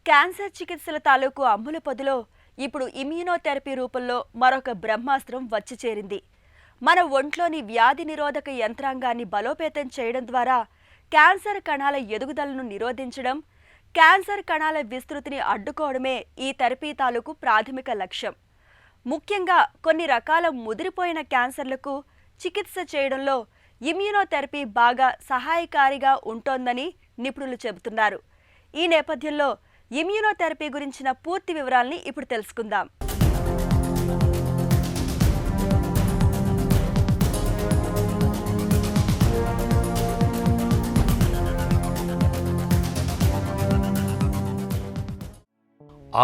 Cancer చికిత్సల తాలూకు అమ్ముల పొదిలో ఇప్పుడు ఇమ్యూనోథెరపీ రూపంలో మరొక బ్రహ్మాస్త్రం వచ్చి చేరింది. మన ఒంట్లోని వ్యాధి నిరోధక యంత్రాంగాన్ని బలోపేతం చేయడం ద్వారా క్యాన్సర్ కణాల ఎదుగుదలను నిరోధించడం, క్యాన్సర్ కణాల విస్తృతిని అడ్డుకోవడమే ఈ థెరపీ తాలూకు ప్రాథమిక లక్ష్యం. ముఖ్యంగా కొన్ని రకాల ముదిరిపోయిన క్యాన్సర్లకు చికిత్స చేయడంలో ఇమ్యూనోథెరపీ బాగా సహాయకారిగా ఉంటోందని నిపుణులు చెబుతున్నారు. ఈ నేపథ్యంలో ఇమ్యూనోథెరపీ గురించిన పూర్తి వివరాల్ని ఇప్పుడు తెలుసుకుందాం.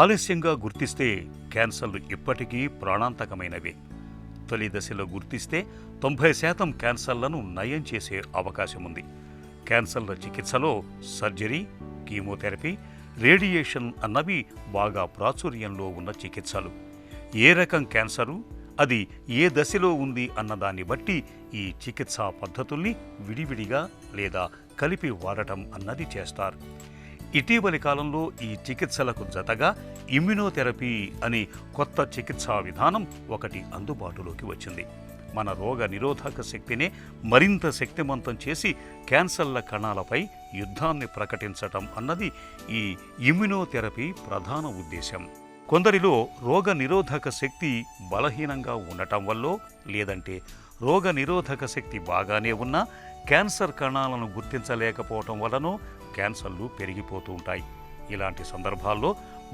ఆలస్యంగా గుర్తిస్తే క్యాన్సర్లు ఇప్పటికీ ప్రాణాంతకమైనవే. తొలి దశలో గుర్తిస్తే 90% క్యాన్సర్లను నయం చేసే అవకాశం ఉంది. క్యాన్సర్ల చికిత్సలో సర్జరీ, కీమోథెరపీ, రేడియేషన్ అన్నవి బాగా ప్రాచుర్యంలో ఉన్న చికిత్సలు. ఏ రకం క్యాన్సరు, అది ఏ దశలో ఉంది అన్నదాన్ని బట్టి ఈ చికిత్సా పద్ధతుల్ని విడివిడిగా లేదా కలిపి వాడటం అన్నది చేస్తారు. ఇటీవలి కాలంలో ఈ చికిత్సలకు జతగా ఇమ్యునోథెరపీ అని కొత్త చికిత్సా విధానం ఒకటి అందుబాటులోకి వచ్చింది. మన రోగ నిరోధక శక్తినే మరింత శక్తివంతం చేసి క్యాన్సర్ల కణాలపై యుద్ధాన్ని ప్రకటించటం అన్నది ఈ ఇమ్యునోథెరపీ ప్రధాన ఉద్దేశం. కొందరిలో రోగ నిరోధక శక్తి బలహీనంగా ఉండటం వల్లో, లేదంటే రోగ నిరోధక శక్తి బాగానే ఉన్నా క్యాన్సర్ కణాలను గుర్తించలేకపోవటం వలనో క్యాన్సర్లు పెరిగిపోతూ ఉంటాయి. ఇలాంటి సందర్భాల్లో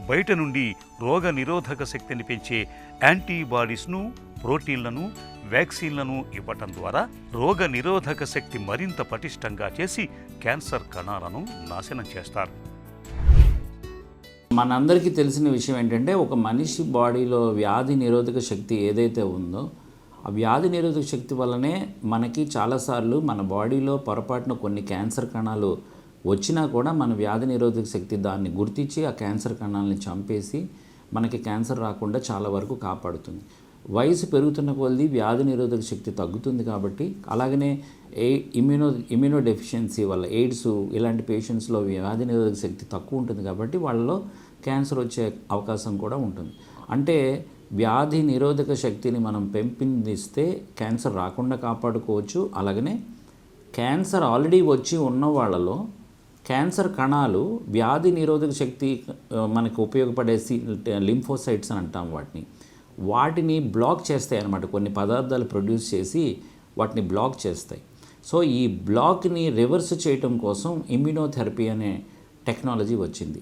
బయట నుండి రోగ నిరోధక శక్తిని పెంచే యాంటీబాడీస్ను, ప్రోటీన్లను, వ్యాక్సిన్లను ఇవ్వటం ద్వారా రోగ నిరోధక శక్తి మరింత పటిష్టంగా చేసి క్యాన్సర్ కణాలను నాశనం చేస్తారు. మనందరికీ తెలిసిన విషయం ఏంటంటే, ఒక మనిషి బాడీలో వ్యాధి నిరోధక శక్తి ఏదైతే ఉందో ఆ వ్యాధి నిరోధక శక్తి వల్లనే మనకి చాలాసార్లు మన బాడీలో పొరపాటున కొన్ని క్యాన్సర్ కణాలు వచ్చినా కూడా మన వ్యాధి నిరోధక శక్తి దాన్ని గుర్తించి ఆ క్యాన్సర్ కణాలని చంపేసి మనకి క్యాన్సర్ రాకుండా చాలా వరకు కాపాడుతుంది. వయసు పెరుగుతున్న కొద్దీ వ్యాధి నిరోధక శక్తి తగ్గుతుంది. కాబట్టి అలాగనే ఇమ్యూనో డెఫిషియన్సీ వల్ల ఎయిడ్స్ ఇలాంటి పేషెంట్స్లో వ్యాధి నిరోధక శక్తి తక్కువ ఉంటుంది. కాబట్టి వాళ్ళలో క్యాన్సర్ వచ్చే అవకాశం కూడా ఉంటుంది. అంటే వ్యాధి నిరోధక శక్తిని మనం పెంపొందిస్తే క్యాన్సర్ రాకుండా కాపాడుకోవచ్చు. అలాగనే క్యాన్సర్ ఆల్రెడీ వచ్చి ఉన్న వాళ్ళలో క్యాన్సర్ కణాలు వ్యాధి నిరోధక శక్తి మనకు ఉపయోగపడే లింఫోసైట్స్ అని అంటాం వాటిని బ్లాక్ చేస్తాయి అన్నమాట. కొన్ని పదార్థాలు ప్రొడ్యూస్ చేసి వాటిని బ్లాక్ చేస్తాయి. సో ఈ బ్లాక్ని రివర్స్ చేయటం కోసం ఇమ్యూనోథెరపీ అనే టెక్నాలజీ వచ్చింది.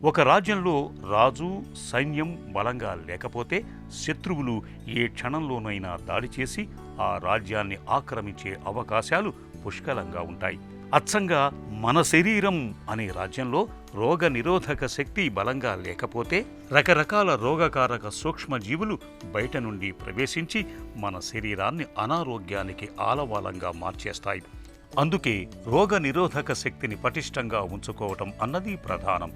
ఒక రాజ్యంలో రాజు, సైన్యం బలంగా లేకపోతే శత్రువులు ఏ క్షణంలోనైనా దాడి చేసి ఆ రాజ్యాన్ని ఆక్రమించే అవకాశాలు పుష్కలంగా ఉంటాయి. అచ్చంగా మన శరీరం అనే రాజ్యంలో రోగ నిరోధక శక్తి బలంగా లేకపోతే రకరకాల రోగకారక సూక్ష్మజీవులు బయట నుండి ప్రవేశించి మన శరీరాన్ని అనారోగ్యానికి ఆలవాలంగా మార్చేస్తాయి. అందుకే రోగ నిరోధక శక్తిని పటిష్టంగా ఉంచుకోవటం అన్నది ప్రధానం.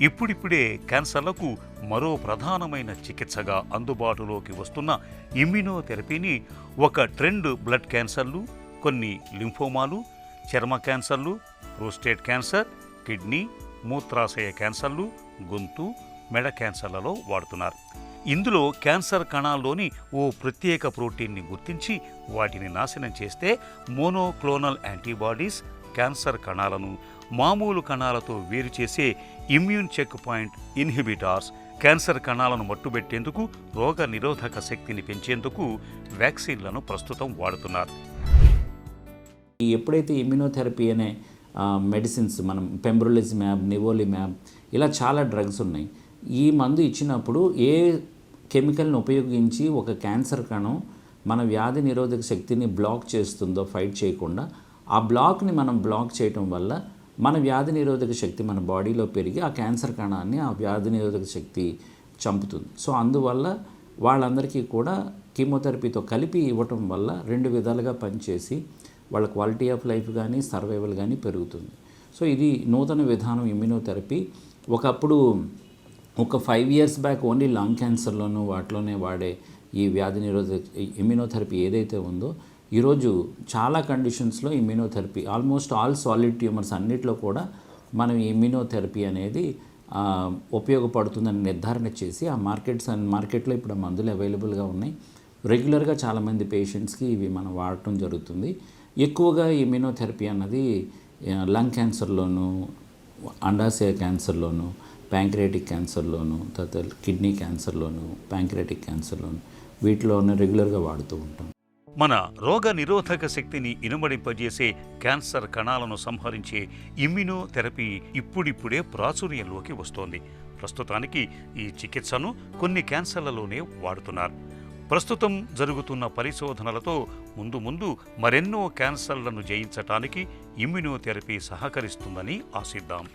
ఇప్పుడిప్పుడే క్యాన్సర్లకు మరో ప్రధానమైన చికిత్సగా అందుబాటులోకి వస్తున్న ఇమ్యునోథెరపీని ఒక ట్రెండ్ బ్లడ్ క్యాన్సర్లు, కొన్ని లింఫోమాలు, చర్మ క్యాన్సర్లు, ప్రోస్టేట్ క్యాన్సర్, కిడ్నీ, మూత్రాశయ క్యాన్సర్లు, గొంతు, మెడ క్యాన్సర్లలో వాడుతున్నారు. ఇందులో క్యాన్సర్ కణాల్లోని ఓ ప్రత్యేక ప్రోటీన్ని గుర్తించి వాటిని నాశనం చేస్తే మోనోక్లోనల్ యాంటీబాడీస్ క్యాన్సర్ కణాలను మామూలు కణాలతో వేరు చేసే immune check point inhibitors cancer కణాలను మట్టుబెట్టేందుకు, రోగ నిరోధక శక్తిని పెంచేందుకు వ్యాక్సిన్లను ప్రస్తుతం వాడుతున్నారు. ఎప్పుడైతే ఇమ్యూనోథెరపీ అనే మెడిసిన్స్, మనం పెంబ్రోలిజిమాబ్, నివోలిమాబ్, ఇలా చాలా డ్రగ్స్ ఉన్నాయి. ఈ మందు ఇచ్చినప్పుడు ఏ కెమికల్ని ఉపయోగించి ఒక క్యాన్సర్ కణం మన వ్యాధి నిరోధక శక్తిని బ్లాక్ చేస్తుందో ఫైట్ చేయకుండా, ఆ బ్లాక్ని మనం బ్లాక్ చేయటం వల్ల మన వ్యాధి నిరోధక శక్తి మన బాడీలో పెరిగి ఆ క్యాన్సర్ కణాన్ని ఆ వ్యాధి నిరోధక శక్తి చంపుతుంది. సో అందువల్ల వాళ్ళందరికీ కూడా కీమోథెరపీతో కలిపి ఇవ్వటం వల్ల రెండు విధాలుగా పనిచేసి వాళ్ళ క్వాలిటీ ఆఫ్ లైఫ్ కానీ సర్వైవల్ కానీ పెరుగుతుంది. సో ఇది నూతన విధానం ఇమ్యూనోథెరపీ. ఒకప్పుడు ఒక 5 years బ్యాక్ ఓన్లీ లంగ్ క్యాన్సర్లోనూ వాటిలోనే వాడే ఈ వ్యాధి నిరోధక ఇమ్యూనోథెరపీ ఏదైతే ఉందో, ఈరోజు చాలా కండిషన్స్లో immunotherapy, almost all solid tumours అన్నిట్లో కూడా మనం ఇమ్యూనోథెరపీ అనేది ఉపయోగపడుతుందని నిర్ధారణ చేసి ఆ మార్కెట్లో ఇప్పుడు ఆ మందులు అవైలబుల్గా ఉన్నాయి. రెగ్యులర్గా చాలామంది పేషెంట్స్కి ఇవి మనం వాడటం జరుగుతుంది. ఎక్కువగా ఇమ్యూనోథెరపీ అన్నది లంగ్ క్యాన్సర్లోను, అండాశయ క్యాన్సర్లోను, ప్యాంక్రియాటిక్ క్యాన్సర్లోను, తర్వాత కిడ్నీ క్యాన్సర్లోను, ప్యాంక్రియాటిక్ క్యాన్సర్లోను వీటిలోనే రెగ్యులర్గా వాడుతూ ఉంటాం. మన రోగ నిరోధక శక్తిని ఇనుమడింపజేసే క్యాన్సర్ కణాలను సంహరించే ఇమ్యునోథెరపీ ఇప్పుడిప్పుడే ప్రాచుర్యంలోకి వస్తోంది. ప్రస్తుతానికి ఈ చికిత్సను కొన్ని క్యాన్సర్లలోనే వాడుతున్నారు. ప్రస్తుతం జరుగుతున్న పరిశోధనలతో ముందు మరెన్నో క్యాన్సర్లను జయించటానికి ఇమ్యునోథెరపీ సహకరిస్తుందని ఆశిద్దాం.